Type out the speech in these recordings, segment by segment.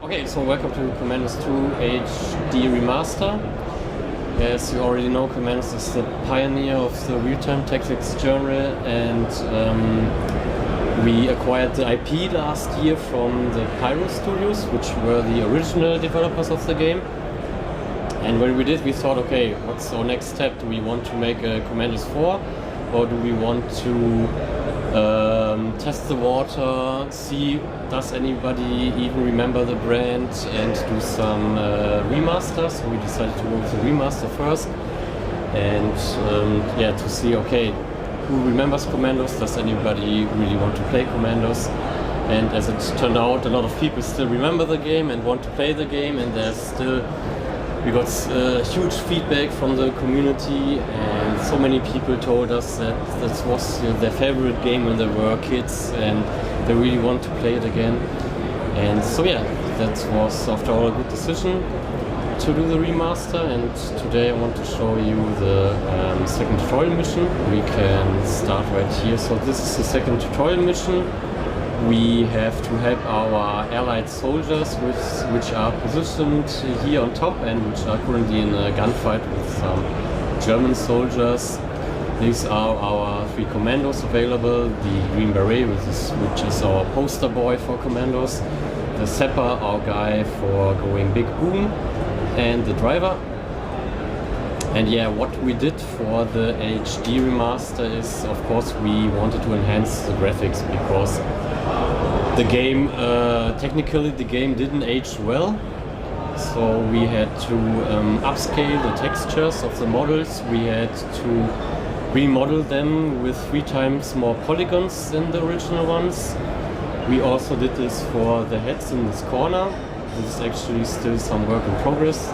Okay, so welcome to Commandos 2 HD Remaster. As you already know, Commandos is the pioneer of the real-time tactics genre, and we acquired the IP last year from the Pyro Studios, which were the original developers of the game. And when we did, we thought, okay, what's our next step? Do we want to make a Commandos 4, or do we want to test the water, see does anybody even remember the brand, and do some remasters? So we decided to go with the remaster first, and to see, okay, who remembers Commandos? Does anybody really want to play Commandos? And as it turned out, a lot of people still remember the game and want to play the game, and we got huge feedback from the community, and so many people told us that this was their favorite game when they were kids and they really want to play it again. And so that was after all a good decision to do the remaster, and today I want to show you the second tutorial mission. We can start right here. So this is the second tutorial mission. We have to help our allied soldiers, which are positioned here on top and which are currently in a gunfight with some German soldiers. These are our three commandos available: the Green Beret, which is our poster boy for Commandos, the Sapper, our guy for going big boom, and the driver. And what we did for the HD remaster is, of course, we wanted to enhance the graphics, because the game, technically the game didn't age well, so we had to upscale the textures of the models. We had to remodel them with 3 times more polygons than the original ones. We also did this for the heads in this corner. This is actually still some work in progress.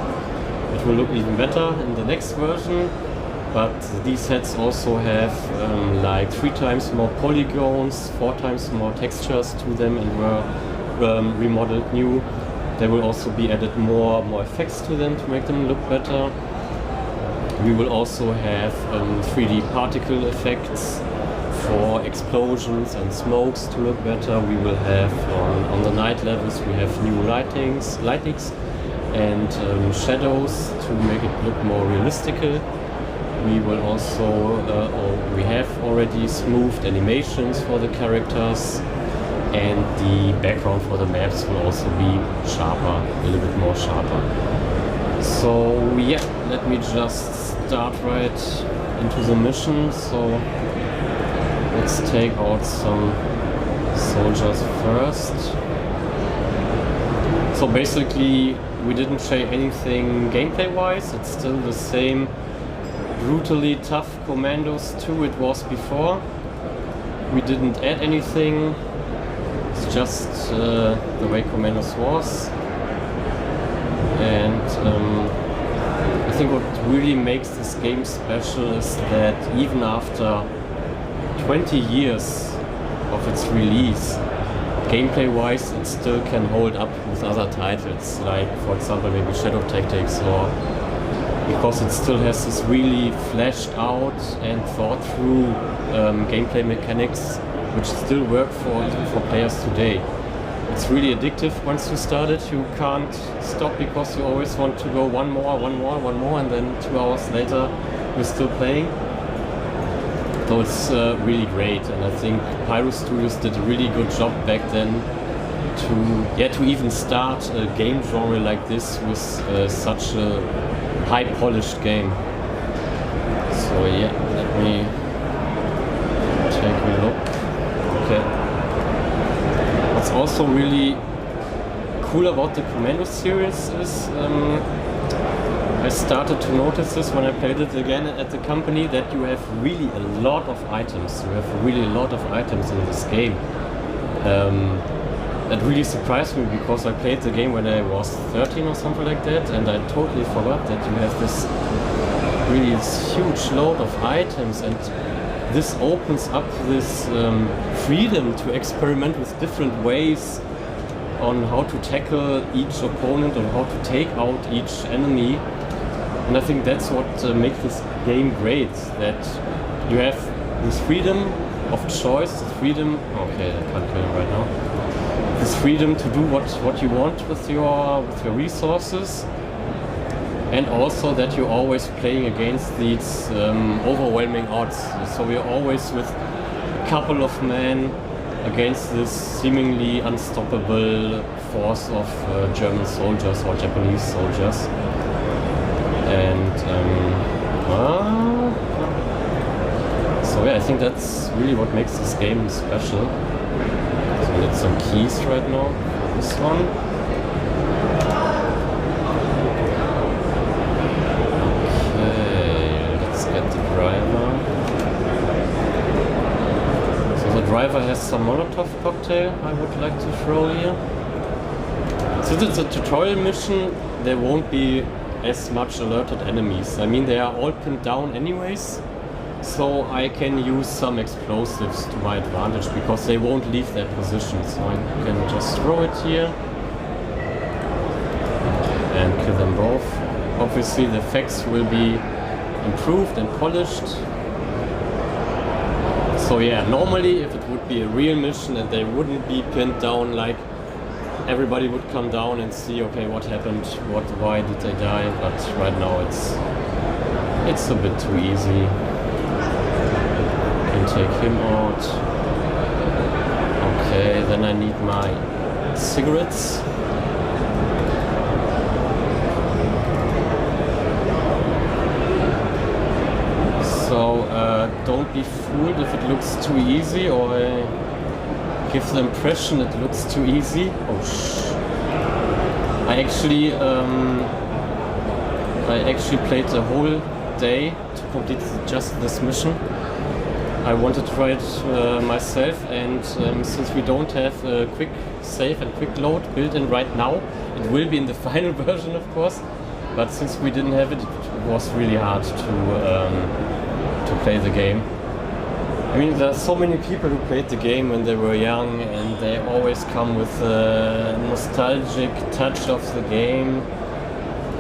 It will look even better in the next version. But these heads also have like 3 times more polygons, 4 times more textures to them, and were remodeled new. There will also be added more effects to them to make them look better. We will also have 3D particle effects for explosions and smokes to look better. We will have on the night levels, we have new lightings and shadows to make it look more realistic. We will also, we have already smoothed animations for the characters, and the background for the maps will also be sharper, a little bit more sharper. So let me just start right into the mission. So let's take out some soldiers first. So basically we didn't change anything gameplay wise. It's still the same brutally tough Commandos 2 it was before. We didn't add anything. It's just the way Commandos was. And I think what really makes this game special is that even after 20 years of its release, gameplay wise it still can hold up with other titles, like for example maybe Shadow Tactics, or because it still has this really fleshed out and thought through gameplay mechanics which still work even for players today. It's really addictive once you start it. You can't stop because you always want to go one more, and then 2 hours later you're still playing. So it's really great, and I think Pyro Studios did a really good job back then to even start a game genre like this with such a high polished game. So let me take a look. Okay. What's also really cool about the Commandos series is I started to notice this when I played it again at the company, that you have really a lot of items. You have really a lot of items in this game. That really surprised me, because I played the game when I was 13 or something like that, and I totally forgot that you have this huge load of items, and this opens up this freedom to experiment with different ways on how to tackle each opponent, on how to take out each enemy. And I think that's what makes this game great, that you have this freedom of choice, the freedom, okay, I can't kill him right now, this freedom to do what you want with your resources, and also that you're always playing against these overwhelming odds. So we're always with a couple of men against this seemingly unstoppable force of German soldiers or Japanese soldiers. And so yeah, I think that's really what makes this game special. So I need some keys right now for this one. Okay, let's get the driver. So the driver has some Molotov cocktail I would like to throw here. Since it's a tutorial mission, there won't be as much alerted enemies. I mean, they are all pinned down anyways, so I can use some explosives to my advantage because they won't leave their position. So I can just throw it here and kill them both. Obviously the effects will be improved and polished. So yeah, normally if it would be a real mission and they wouldn't be pinned down, like everybody would come down and see, okay, what happened, why did they die? But right now it's a bit too easy. Can take him out. Okay, then I need my cigarettes. So don't be fooled if it looks too easy, or give the impression it looks too easy. Oh I actually played the whole day to complete just this mission. I wanted to try it myself, and since we don't have a quick save and quick load built in right now, it will be in the final version of course, but since we didn't have it, it was really hard to play the game. I mean, there are so many people who played the game when they were young, and they always come with a nostalgic touch of the game.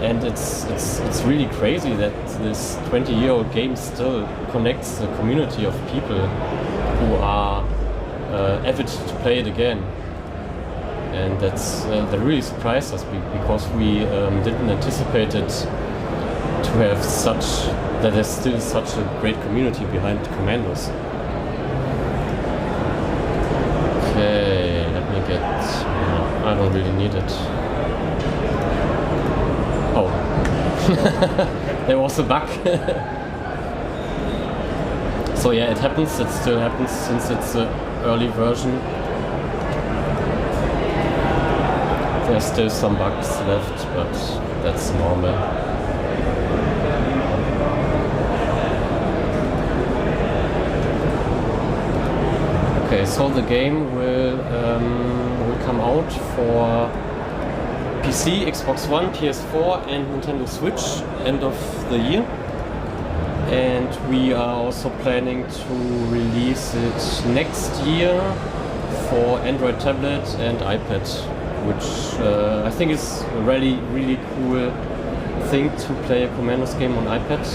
And it's really crazy that this 20-year-old game still connects the community of people who are avid to play it again. And that really surprised us because we didn't anticipate it to have that there's still such a great community behind Commandos. Okay, let me get... No, I don't really need it. Oh. There was a bug. So yeah, it happens, it still happens since it's an early version. There's still some bugs left, but that's normal. Okay, so the game will come out for PC, Xbox One, PS4 and Nintendo Switch end of the year. And we are also planning to release it next year for Android tablet and iPad, which I think is a really cool thing to play a Commandos game on iPad.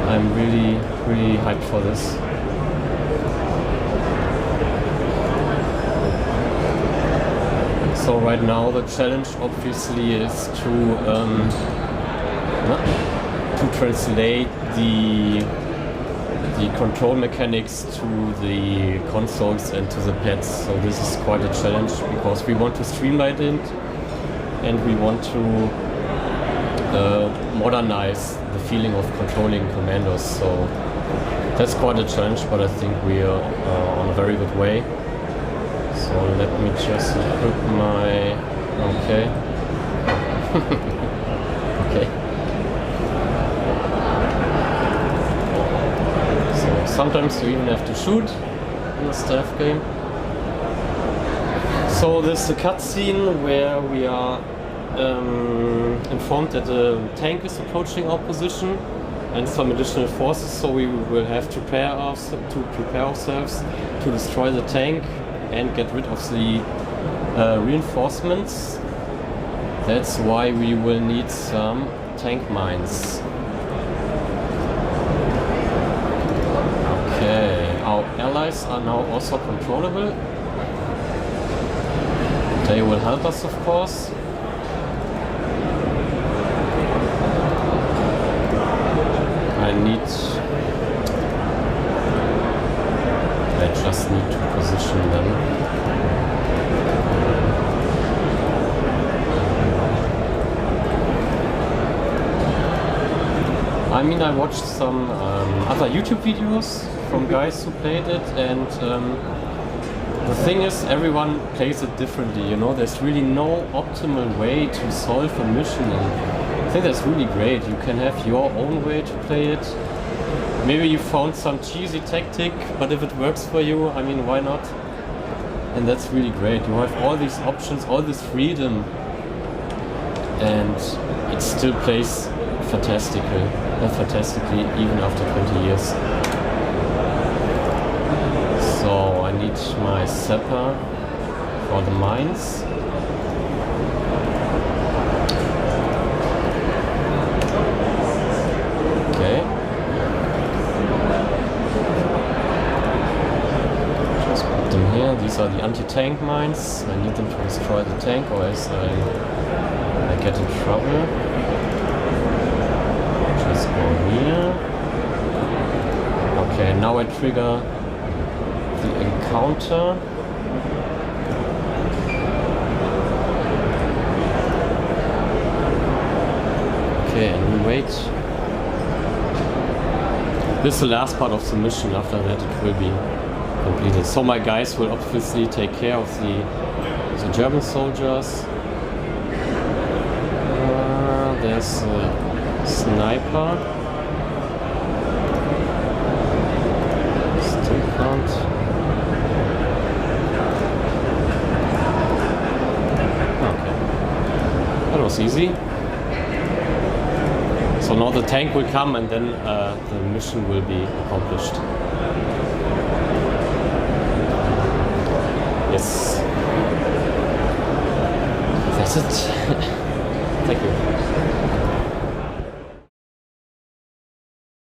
I'm really hyped for this. So right now the challenge obviously is to translate the control mechanics to the consoles and to the pads. So this is quite a challenge because we want to streamline it and we want to modernize the feeling of controlling Commandos. So that's quite a challenge, but I think we are on a very good way. So let me just equip my... okay. Okay. So sometimes you even have to shoot in a stealth game. So there's a cutscene where we are informed that a tank is approaching our position and some additional forces, so we will have to prepare ourselves to destroy the tank and get rid of the reinforcements. That's why we will need some tank mines. Okay, our allies are now also controllable. They will help us, of course. I just need to position them. I mean, I watched some other YouTube videos from guys who played it, and the thing is, everyone plays it differently, you know? There's really no optimal way to solve a mission, and I think that's really great. You can have your own way to play it. Maybe you found some cheesy tactic, but if it works for you, I mean, why not? And that's really great. You have all these options, all this freedom, and it still plays fantastically even after 20 years. So I need my zapper for the mines. Okay. Just put them here. These are the anti-tank mines. I need them to destroy the tank, or else I get in trouble. Just go here. Okay, now I trigger the encounter. Okay, and we wait. This is the last part of the mission. After that it will be completed. So my guys will obviously take care of the German soldiers. There's a sniper. Still can't. Okay. That was easy. So now the tank will come, and then the mission will be accomplished. Yes. That's it. Thank you.